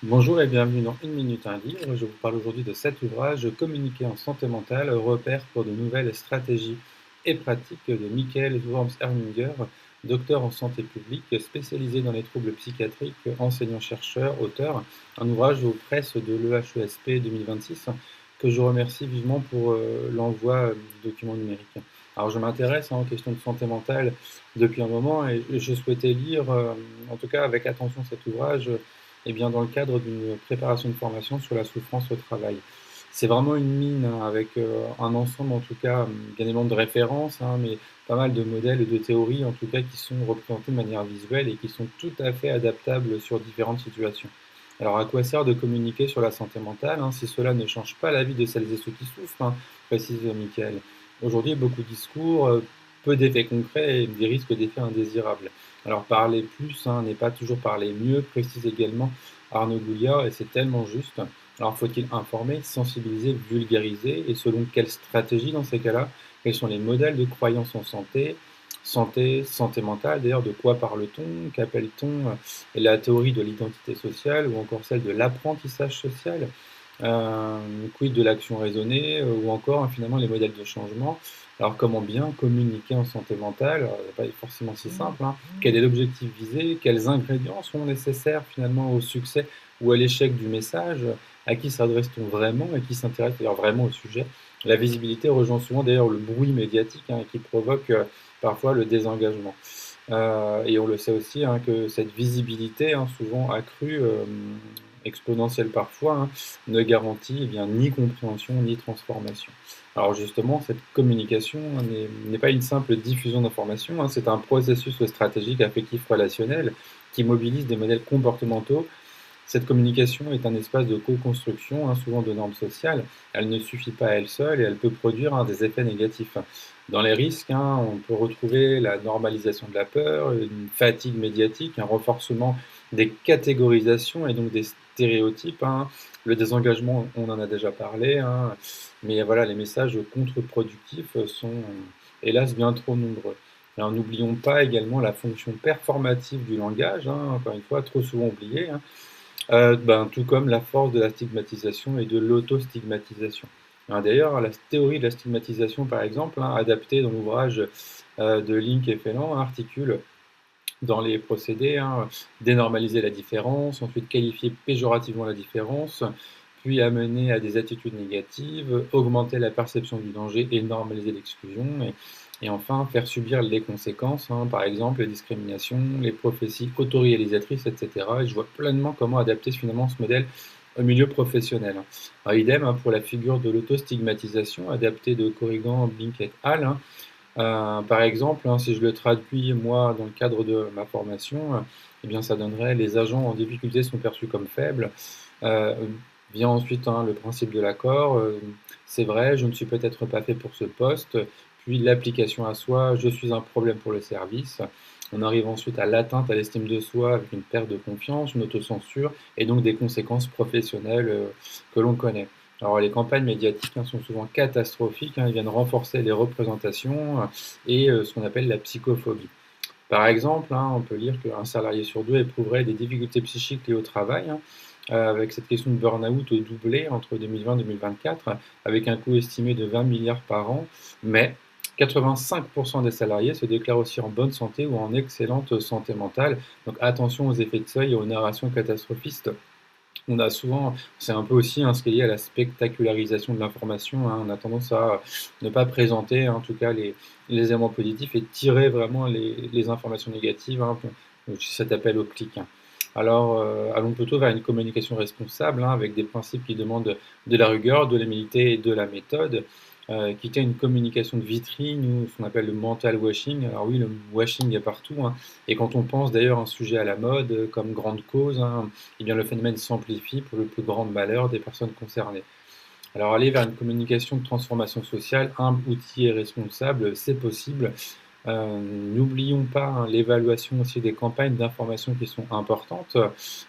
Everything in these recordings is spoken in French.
Bonjour et bienvenue dans Une minute un livre. Je vous parle aujourd'hui de cet ouvrage Communiquer en santé mentale, repère pour de nouvelles stratégies et pratiques de Michael Worms-Erminger, docteur en santé publique, spécialisé dans les troubles psychiatriques, enseignant-chercheur, auteur. Un ouvrage aux presses de l'EHESP 2026 que je remercie vivement pour l'envoi du document numérique. Alors je m'intéresse aux questions de santé mentale depuis un moment et je souhaitais lire, en tout cas avec attention cet ouvrage eh bien, dans le cadre d'une préparation de formation sur la souffrance au travail. C'est vraiment une mine avec un ensemble, en tout cas, bien évidemment de références, mais pas mal de modèles et de théories, en tout cas, qui sont représentés de manière visuelle et qui sont tout à fait adaptables sur différentes situations. Alors, à quoi sert de communiquer sur la santé mentale si cela ne change pas la vie de celles et ceux qui souffrent, précise Michael. Aujourd'hui, beaucoup de discours, peu d'effets concrets et des risques d'effets indésirables. Alors parler plus n'est pas toujours parler mieux, précise également Arnaud Gouliard, et c'est tellement juste. Alors faut-il informer, sensibiliser, vulgariser, et selon quelle stratégie dans ces cas-là? Quels sont les modèles de croyance en santé? Santé mentale, d'ailleurs, de quoi parle-t-on? Qu'appelle-t-on la théorie de l'identité sociale ou encore celle de l'apprentissage social? Quid de l'action raisonnée, ou encore finalement les modèles de changement. Alors comment bien communiquer en santé mentale? Alors, il n'est pas forcément si simple, Quel est l'objectif visé? Quels ingrédients sont nécessaires finalement au succès ou à l'échec du message? À qui s'adresse-t-on vraiment et qui s'intéresse d'ailleurs vraiment au sujet? La visibilité rejoint souvent d'ailleurs le bruit médiatique qui provoque parfois le désengagement. Et on le sait aussi que cette visibilité, souvent accrue, exponentielle parfois, ne garantit ni compréhension ni transformation. Alors justement, cette communication n'est pas une simple diffusion d'informations, c'est un processus stratégique affectif relationnel qui mobilise des modèles comportementaux. Cette communication est un espace de co-construction, souvent de normes sociales. Elle ne suffit pas à elle seule et elle peut produire des effets négatifs. Dans les risques, on peut retrouver la normalisation de la peur, une fatigue médiatique, un renforcement des catégorisations et donc des stéréotypes. Le désengagement, on en a déjà parlé, mais voilà, les messages contre-productifs sont hélas bien trop nombreux. Alors n'oublions pas également la fonction performative du langage, encore une fois trop souvent oubliée, tout comme la force de la stigmatisation et de l'auto-stigmatisation. D'ailleurs, la théorie de la stigmatisation, par exemple, adaptée dans l'ouvrage de Link et Félan, articule dans les procédés, dénormaliser la différence, ensuite qualifier péjorativement la différence, puis amener à des attitudes négatives, augmenter la perception du danger et normaliser l'exclusion, et enfin faire subir les conséquences, par exemple les discriminations, les prophéties autoréalisatrices, etc. Et je vois pleinement comment adapter finalement ce modèle au milieu professionnel. Alors, idem pour la figure de l'autostigmatisation adaptée de Corrigan, Bink et al. Par exemple, si je le traduis moi dans le cadre de ma formation, eh bien ça donnerait: «Les agents en difficulté sont perçus comme faibles». Heu, Vient ensuite, le principe de l'accord, «C'est vrai, je ne suis peut-être pas fait pour ce poste». Puis l'application à soi: «Je suis un problème pour le service». On arrive ensuite à l'atteinte à l'estime de soi avec une perte de confiance, une autocensure et donc des conséquences professionnelles, que l'on connaît. Alors les campagnes médiatiques sont souvent catastrophiques, elles viennent renforcer les représentations et ce qu'on appelle la psychophobie. Par exemple, on peut lire qu'un salarié sur deux éprouverait des difficultés psychiques liées au travail, avec cette question de burn-out doublée entre 2020 et 2024, avec un coût estimé de 20 milliards par an, mais 85% des salariés se déclarent aussi en bonne santé ou en excellente santé mentale. Donc attention aux effets de seuil et aux narrations catastrophistes. On a souvent, c'est un peu aussi ce qui est lié à la spectacularisation de l'information, On a tendance à ne pas présenter, en tout cas, les éléments positifs et tirer vraiment les informations négatives, pour cet appel au clic. Alors, allons plutôt vers une communication responsable, avec des principes qui demandent de la rigueur, de l'humilité et de la méthode, quitter une communication de vitrine ou ce qu'on appelle le mental washing. Alors oui, le washing est partout, et quand on pense d'ailleurs un sujet à la mode, comme grande cause, eh bien le phénomène s'amplifie pour le plus grand malheur des personnes concernées. Alors aller vers une communication de transformation sociale, humble, outillée et responsable, c'est possible. N'oublions pas l'évaluation aussi des campagnes d'information qui sont importantes.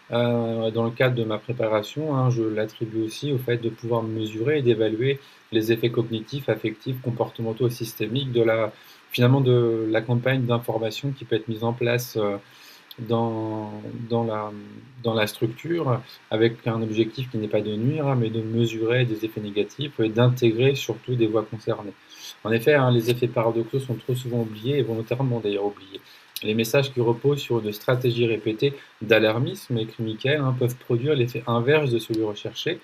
Dans le cadre de ma préparation, je l'attribue aussi au fait de pouvoir mesurer et d'évaluer les effets cognitifs, affectifs, comportementaux et systémiques finalement de la campagne d'information qui peut être mise en place dans, dans la, dans la structure, avec un objectif qui n'est pas de nuire, hein, mais de mesurer des effets négatifs et d'intégrer surtout des voix concernées. En effet, hein, les effets paradoxaux sont trop souvent oubliés et volontairement d'ailleurs oubliés. Les messages qui reposent sur une stratégie répétée d'alarmisme, écrit Michael, hein, peuvent produire l'effet inverse de celui recherché.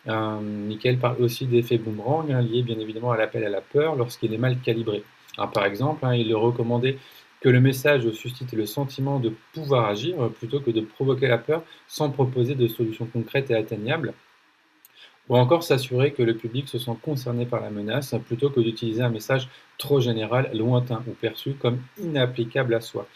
Michael parle aussi d'effet boomerang, hein, lié bien évidemment à l'appel à la peur lorsqu'il est mal calibré. Alors, par exemple, hein, il est recommandé que le message suscite le sentiment de pouvoir agir plutôt que de provoquer la peur sans proposer de solutions concrètes et atteignables, ou encore s'assurer que le public se sent concerné par la menace plutôt que d'utiliser un message trop général, lointain ou perçu comme inapplicable à soi.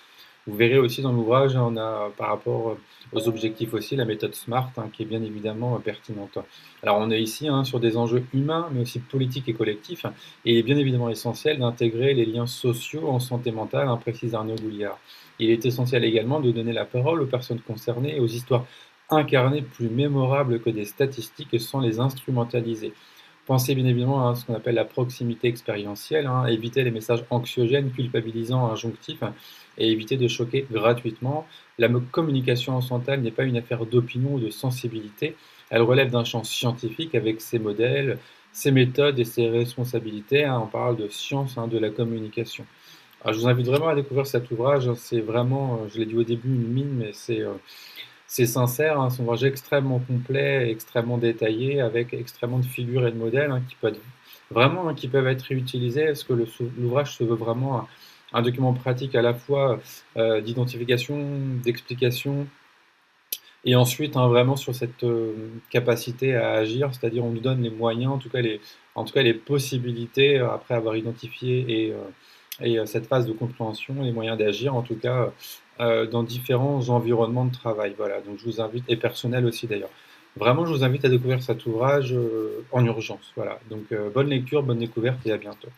Vous verrez aussi dans l'ouvrage, on a par rapport aux objectifs aussi la méthode SMART, hein, qui est bien évidemment pertinente. Alors on est ici hein, sur des enjeux humains, mais aussi politiques et collectifs, et il est bien évidemment essentiel d'intégrer les liens sociaux en santé mentale, hein, précise Arnaud Gouliard. Il est essentiel également de donner la parole aux personnes concernées et aux histoires incarnées plus mémorables que des statistiques sans les instrumentaliser. Pensez bien évidemment à ce qu'on appelle la proximité expérientielle, hein, éviter les messages anxiogènes, culpabilisants, injonctifs, hein, et éviter de choquer gratuitement. La communication en mentale n'est pas une affaire d'opinion ou de sensibilité, elle relève d'un champ scientifique avec ses modèles, ses méthodes et ses responsabilités, hein. On parle de science hein, de la communication. Alors, je vous invite vraiment à découvrir cet ouvrage, hein. C'est vraiment, je l'ai dit au début, une mine, mais c'est sincère, hein, c'est un ouvrage extrêmement complet, extrêmement détaillé, avec extrêmement de figures et de modèles hein, qui peuvent être, vraiment qui peuvent être réutilisés. Est-ce que l'ouvrage se veut vraiment un document pratique à la fois d'identification, d'explication, et ensuite hein, vraiment sur cette capacité à agir, c'est-à-dire on nous donne les moyens, en tout cas les possibilités, après avoir identifié cette phase de compréhension, les moyens d'agir, en tout cas dans différents environnements de travail. Voilà, donc je vous invite, et personnel aussi d'ailleurs. Vraiment, je vous invite à découvrir cet ouvrage en urgence. Voilà, donc bonne lecture, bonne découverte et à bientôt.